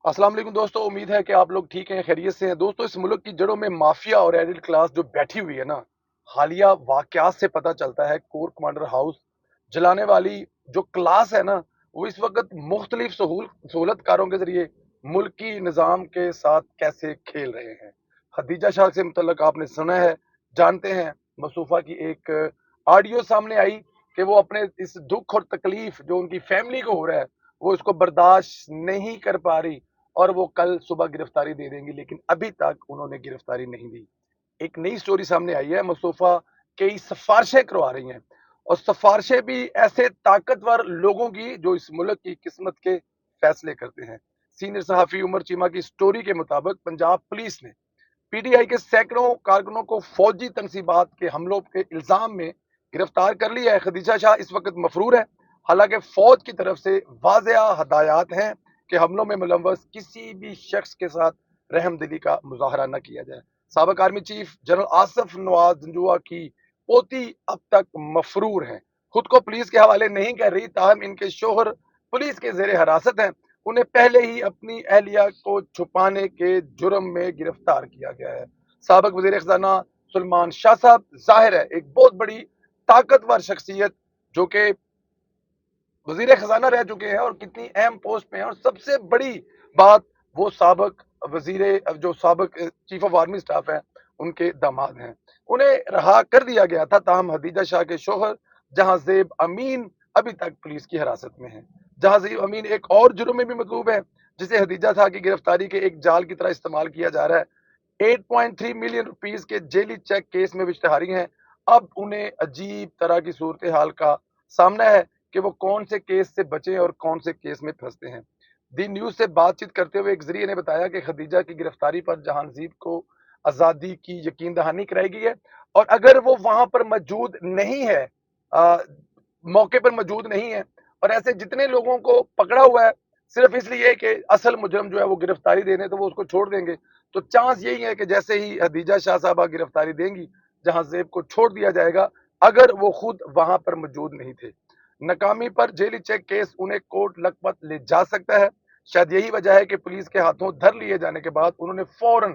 अस्सलाम वालेकुम दोस्तों, उम्मीद है कि आप लोग ठीक हैं, खैरियत से हैं। दोस्तों, इस मुल्क की जड़ों में माफिया और एलिट क्लास जो बैठी हुई है ना, हालिया वाकयात से पता चलता है कोर कमांडर हाउस जलाने वाली जो क्लास है ना, वो इस वक्त मुख्तलिफ सहूलतकारों के जरिए मुल्की निज़ाम के साथ कैसे खेल रहे हैं। खदीजा शाह से मुतल्लक आपने सुना है, जानते हैं। मसूफा की एक ऑडियो सामने आई कि वो अपने इस दुख और तकलीफ जो उनकी फैमिली को हो रहा है, वो इसको बर्दाश्त नहीं कर पा रही और वो कल सुबह गिरफ्तारी दे देंगी, लेकिन अभी तक उन्होंने गिरफ्तारी नहीं दी। एक नई स्टोरी सामने आई है। मुस्तफा कई सिफारिशें करवा रही हैं, और सिफारिशें भी ऐसे ताकतवर लोगों की जो इस मुल्क की किस्मत के फैसले करते हैं। सीनियर सहाफी उमर चीमा की स्टोरी के मुताबिक पंजाब पुलिस ने पीटीआई के सैकड़ों कारकुनों को फौजी तनसीबात के हमलों के इल्जाम में गिरफ्तार कर लिया है। खदीजा शाह इस वक्त मफरूर है, हालांकि फौज की तरफ से वाज़ेह हदायत हैं कि हमलों में मुलव्वस किसी भी शख्स के साथ रहमदिली का मुजाहरा न किया जाए। साबिक army chief general Asif Nawaz Janjua की पोती अब तक मफरूर हैं, खुद को पुलिस के हवाले नहीं कर रही, ताहम इनके शोहर पुलिस के जेर हिरासत हैं। उन्हें पहले ही अपनी अहलिया को छुपाने के जुर्म में गिरफ्तार किया गया है। साबिक वजीर खजाना सुलेमान शाह साहब जाहिर है एक बहुत बड़ी ताकतवर शख्सियत, जो कि वजीर खजाना रह चुके हैं और कितनी अहम पोस्ट पे हैं। और सबसे बड़ी बात, वो साबिक वजीर जो साबिक चीफ ऑफ आर्मी स्टाफ है, उनके दामाद हैं। उन्हें रहा कर दिया गया था, ताहम हदीजा शाह के शोहर जहांजेब अमीन अभी तक पुलिस की हिरासत में है। जहांजेब अमीन एक और जुर्म में भी मतलूब है, जिसे हदीजा शाह की गिरफ्तारी के एक जाल की तरह इस्तेमाल किया जा रहा है। 8.3 मिलियन रुपीस के जेली चेक केस में विश्तहारी हैं। अब उन्हें अजीब तरह की सूरत हाल का सामना है कि वो कौन से केस से बचे और कौन से केस में फंसते हैं। दी न्यूज से बातचीत करते हुए एक जरिए ने बताया कि खदीजा की गिरफ्तारी पर जहांजीब को आज़ादी की यकीन दहानी कराई गई है, और अगर वो वहां पर मौजूद नहीं है, आ, मौके पर मौजूद नहीं है, और ऐसे जितने लोगों को पकड़ा हुआ है सिर्फ इसलिए कि असल मुजरम जो है वो गिरफ्तारी देने, तो वो उसको छोड़ देंगे। तो चांस यही है कि जैसे ही हदीजा शाह साहबा गिरफ्तारी देंगी, जहांजेब को छोड़ दिया जाएगा, अगर वो खुद वहां पर मौजूद नहीं थे। नाकामी पर जेली चेक केस उन्हें कोर्ट लखपत ले जा सकता है। शायद यही वजह है कि पुलिस के हाथों धर लिए जाने के बाद उन्होंने फौरन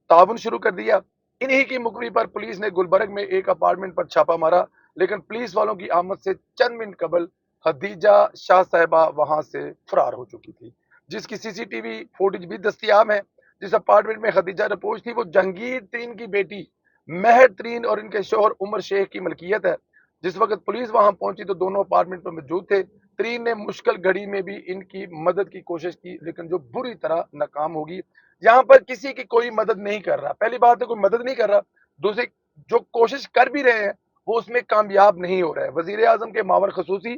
ताउन शुरू कर दिया। इन्हीं की मुखबरी पर पुलिस ने गुलबर्ग में एक अपार्टमेंट पर छापा मारा, लेकिन पुलिस वालों की आमद से चंद मिनट कबल खदीजा शाह साहिबा वहां से फरार हो चुकी थी, जिसकी सीसीटीवी फुटेज भी दस्तियाब है। जिस अपार्टमेंट में खदीजा रपोश थी, वो जहांगीर तरीन की बेटी महर तरीन और इनके शोहर उमर शेख की मलकियत है। जिस वक्त पुलिस वहां पहुंची तो दोनों अपार्टमेंट में मौजूद थे। तरीन ने मुश्किल घड़ी में भी इनकी मदद की कोशिश की, लेकिन जो बुरी तरह नाकाम होगी। यहाँ पर किसी की कोई मदद नहीं कर रहा, पहली बात है कोई मदद नहीं कर रहा। दूसरी, जो कोशिश कर भी रहे हैं वो उसमें कामयाब नहीं हो रहा है। वजीर आजम के मावर खसूसी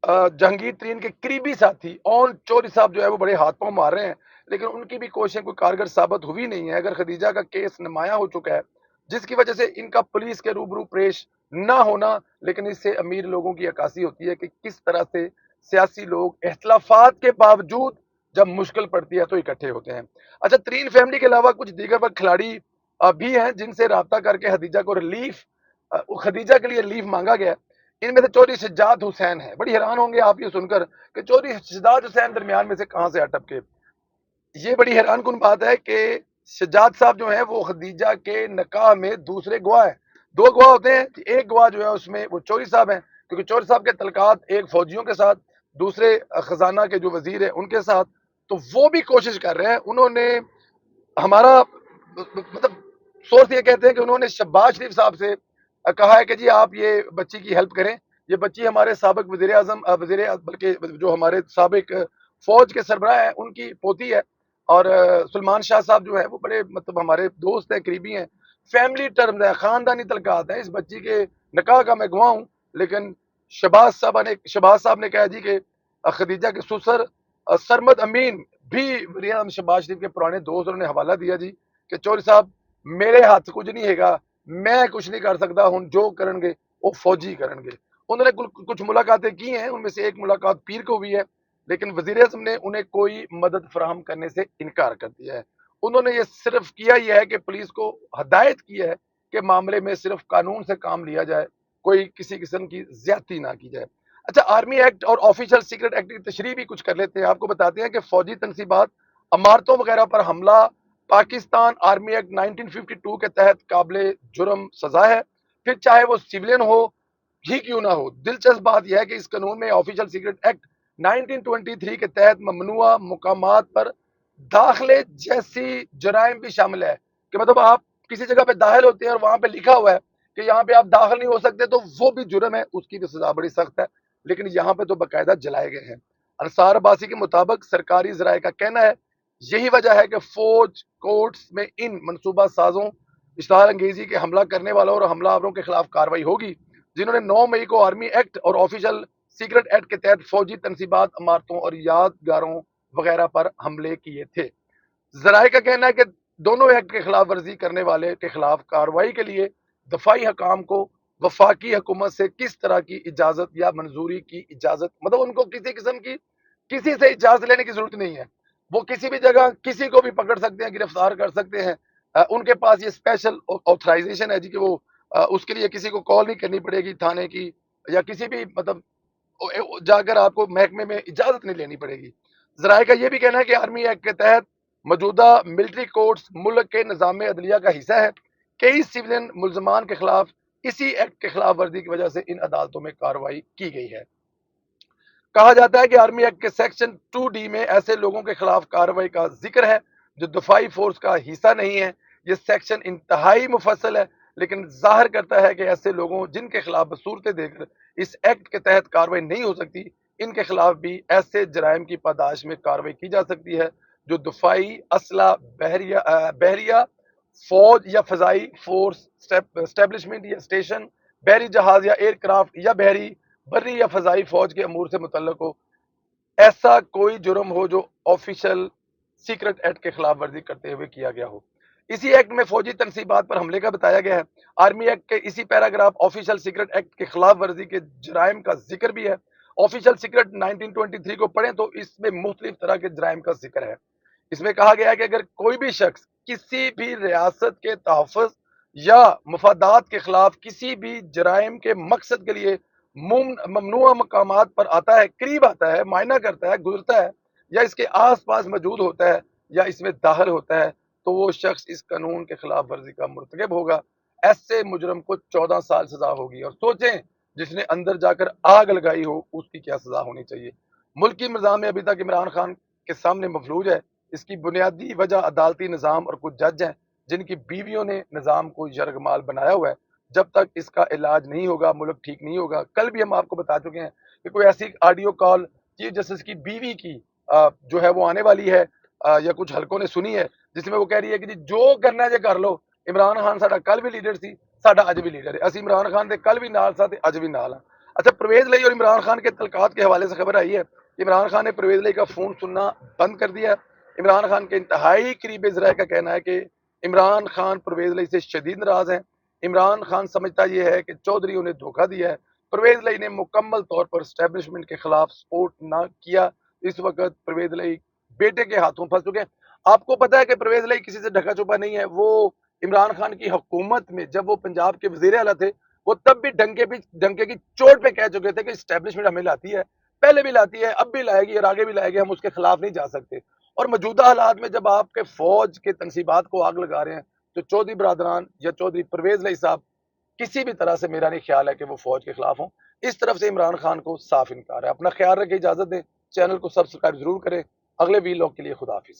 जहांगीर तरीन के करीबी साथी ओन चौधरी साहब जो है वो बड़े हाथ पांव मार रहे हैं, लेकिन उनकी भी कोशिशें कोई कारगर साबित हुई नहीं है। अगर खदीजा का केस नुमाया हो चुका है, जिसकी वजह से इनका पुलिस के रूबरू पेश ना होना, लेकिन इससे अमीर लोगों की अक्कासी होती है कि किस तरह से सियासी लोग इख्तलाफात के बावजूद जब मुश्किल पड़ती है तो इकट्ठे होते हैं। अच्छा, तरीन फैमिली के अलावा कुछ दीगर पर खिलाड़ी भी हैं जिनसे रब्ता करके खदीजा को रिलीफ खदीजा के लिए रिलीफ मांगा गया। इनमें से चौधरी सज्जाद हुसैन है। बड़ी हैरान होंगे आप ये सुनकर कि चौधरी सज्जाद हुसैन दरमियान में से कहां से अटप के। ये बड़ी हैरान कुन बात है कि सज्जाद साहब जो है वो खदीजा के निकाह में दूसरे गवाह हैं। दो गवाह होते हैं, एक गवाह जो है उसमें वो चौधरी साहब हैं, क्योंकि चौधरी साहब के तलकात एक फौजियों के साथ, दूसरे खजाना के जो वजीर है उनके साथ। तो वो भी कोशिश कर रहे हैं। उन्होंने हमारा मतलब सोर्स ये कहते हैं कि उन्होंने शहबाज शरीफ साहब से कहा है कि जी आप ये बच्ची की हेल्प करें। ये बच्ची हमारे साबिक वजीर आजम बल्कि जो हमारे साबिक फौज के सरबराह हैं उनकी पोती है। और सुलेमान शाह साहब जो है वो बड़े मतलब हमारे दोस्त हैं, करीबी हैं। फैमिली टर्म्स है, खानदानी तलकात है। इस बच्ची के निकाह का मैं गवाह हूँ, लेकिन शहबाज साहब ने कहा जी कि खदीजा के ससुर सरमद अमीन भी वज़ीर आज़म शहबाज शरीफ के पुराने दोस्त, उन्होंने हवाला दिया जी कि चौधरी साहब मेरे हाथ कुछ नहीं हैगा, मैं कुछ नहीं कर सकता, हूँ जो करनगे वो फौजी करनगे। उन्होंने कुछ मुलाकातें की हैं, उनमें से एक मुलाकात पीर को हुई है, लेकिन वज़ीर आज़म ने उन्हें कोई मदद फराहम करने से इनकार कर दिया है। उन्होंने ये सिर्फ किया यह है कि पुलिस को हदायत की है कि मामले में सिर्फ कानून से काम लिया जाए, कोई किसी किस्म की ज्यादती ना की जाए। अच्छा, आर्मी एक्ट और ऑफिशियल सीक्रेट एक्ट की तशरीह भी कुछ कर लेते हैं। आपको बताते हैं कि फौजी तनसीबात عمارتوں وغیرہ پر حملہ پاکستان آرمی ایکٹ 1952 کے تحت قابل جرم سزا ہے، پھر چاہے وہ سیولین ہو ہی کیوں نہ ہو۔ دلچسپ بات یہ ہے کہ اس قانون میں آفیشل سیکرٹ ایکٹ 1923 کے تحت ممنوعہ مقامات پر داخلے جیسی جرائم بھی شامل ہے، کہ مطلب آپ کسی جگہ پہ داخل ہوتے ہیں اور وہاں پہ لکھا ہوا ہے کہ یہاں پہ آپ داخل نہیں ہو سکتے، تو وہ بھی جرم ہے، اس کی بھی سزا بڑی سخت ہے، لیکن یہاں پہ تو باقاعدہ جلائے گئے ہیں۔ انصار عباسی کے مطابق سرکاری ذرائع کا کہنا ہے یہی وجہ ہے کہ فوج کورٹس میں ان منصوبہ سازوں، اشتعال انگیزی کے حملہ کرنے والوں اور حملہ آوروں کے خلاف کارروائی ہوگی جنہوں نے 9 مئی کو آرمی ایکٹ اور آفیشل سیکرٹ ایکٹ کے تحت فوجی تنصیبات، عمارتوں اور یادگاروں وغیرہ پر حملے کیے تھے۔ ذرائع کا کہنا ہے کہ دونوں ایکٹ کے خلاف ورزی کرنے والے کے خلاف کارروائی کے لیے دفاعی حکام کو وفاقی حکومت سے کس طرح کی اجازت یا منظوری کی اجازت، مطلب ان کو کسی قسم کی کسی سے اجازت لینے کی ضرورت نہیں ہے، وہ کسی بھی جگہ کسی کو بھی پکڑ سکتے ہیں، گرفتار کر سکتے ہیں۔ ان کے پاس یہ اسپیشل آتھرائزیشن ہے جی، کہ وہ اس کے لیے کسی کو کال نہیں کرنی پڑے گی تھانے کی، یا کسی بھی مطلب جا کر آپ کو محکمے میں اجازت نہیں لینی پڑے گی۔ ذرائع کا یہ بھی کہنا ہے کہ آرمی ایکٹ کے تحت موجودہ ملٹری کورٹس ملک کے نظام عدلیہ کا حصہ ہے، کئی سیولین ملزمان کے خلاف اسی ایکٹ کے خلاف ورزی کی وجہ سے ان عدالتوں میں کارروائی کی گئی ہے۔ کہا جاتا ہے کہ آرمی ایکٹ کے سیکشن 2D میں ایسے لوگوں کے خلاف کارروائی کا ذکر ہے جو دفاعی فورس کا حصہ نہیں ہے۔ یہ سیکشن انتہائی مفصل ہے، لیکن ظاہر کرتا ہے کہ ایسے لوگوں جن کے خلاف بصورتیں دے کر اس ایکٹ کے تحت کارروائی نہیں ہو سکتی، ان کے خلاف بھی ایسے جرائم کی پاداش میں کارروائی کی جا سکتی ہے جو دفاعی اسلحہ، بحریہ فوج یا فضائی فورس اسٹیبلشمنٹ یا اسٹیشن، بحری جہاز یا ایئر کرافٹ، یا بری یا فضائی فوج کے امور سے متعلق ہو، ایسا کوئی جرم ہو جو آفیشل سیکرٹ ایکٹ کے خلاف ورزی کرتے ہوئے کیا گیا ہو۔ اسی ایکٹ میں فوجی تنصیبات پر حملے کا بتایا گیا ہے۔ آرمی ایکٹ کے اسی پیراگراف آفیشل سیکرٹ ایکٹ کے خلاف ورزی کے جرائم کا ذکر بھی ہے۔ آفیشل سیکرٹ 1923 کو پڑھیں تو اس میں مختلف طرح کے جرائم کا ذکر ہے۔ اس میں کہا گیا ہے کہ اگر کوئی بھی شخص کسی بھی ریاست کے تحفظ یا مفادات کے خلاف کسی بھی جرائم کے مقصد کے لیے ممنوعہ مقامات پر آتا ہے، قریب آتا ہے، معائنہ کرتا ہے، گزرتا ہے، یا اس کے آس پاس موجود ہوتا ہے، یا اس میں داخل ہوتا ہے، تو وہ شخص اس قانون کے خلاف ورزی کا مرتکب ہوگا۔ ایسے مجرم کو 14 سال سزا ہوگی، اور سوچیں جس نے اندر جا کر آگ لگائی ہو اس کی کیا سزا ہونی چاہیے۔ ملکی نظام میں ابھی تک عمران خان کے سامنے مفلوج ہے۔ اس کی بنیادی وجہ عدالتی نظام اور کچھ جج ہیں جن کی بیویوں نے نظام کو یرغمال بنایا ہوا ہے۔ جب تک اس کا علاج نہیں ہوگا ملک ٹھیک نہیں ہوگا۔ کل بھی ہم آپ کو بتا چکے ہیں کہ کوئی ایسی آڈیو کال چیف جسٹس کی بیوی کی جو ہے وہ آنے والی ہے، یا کچھ حلقوں نے سنی ہے، جس میں وہ کہہ رہی ہے کہ جی جو کرنا ہے جی کر لو، عمران خان ساڈا کل بھی لیڈر سی، ساڈا اج بھی لیڈر ہے، اسی عمران خان دے کل بھی نال سا تے اج بھی نال ہاں۔ اچھا، پرویز لئی اور عمران خان کے تعلقات کے حوالے سے خبر آئی ہے کہ عمران خان نے پرویز لئی کا فون سننا بند کر دیا ہے۔ عمران خان کے انتہائی قریبی ذرائع کا کہنا ہے کہ عمران خان پرویز لئی سے شدید ناراض ہیں۔ عمران خان سمجھتا یہ ہے کہ چودھری انہیں دھوکہ دیا ہے۔ پرویز لئی نے مکمل طور پر اسٹیبلشمنٹ کے خلاف سپورٹ نہ کیا۔ اس وقت پرویز لئی بیٹے کے ہاتھوں پھنس چکے ہیں۔ آپ کو پتا ہے کہ پرویز لئی کسی سے ڈھکا چھپا نہیں ہے۔ وہ عمران خان کی حکومت میں جب وہ پنجاب کے وزیر اعلیٰ تھے، وہ تب بھی ڈنکے کی چوٹ پہ کہہ چکے تھے کہ اسٹیبلشمنٹ ہمیں لاتی ہے، پہلے بھی لاتی ہے، اب بھی لائے گی اور آگے بھی لائے گی، ہم اس کے خلاف نہیں جا سکتے۔ اور موجودہ حالات میں جب آپ کے فوج کے تنصیبات کو آگ لگا رہے ہیں، تو چودھری برادران یا چودھری پرویز لئی صاحب کسی بھی طرح سے میرا نہیں خیال ہے کہ وہ فوج کے خلاف ہوں۔ اس طرف سے عمران خان کو صاف انکار ہے۔ اپنا خیال رکھیں، اجازت دیں، چینل کو سبسکرائب ضرور کریں۔ اگلے ویلاگ کے لیے خدا حافظ۔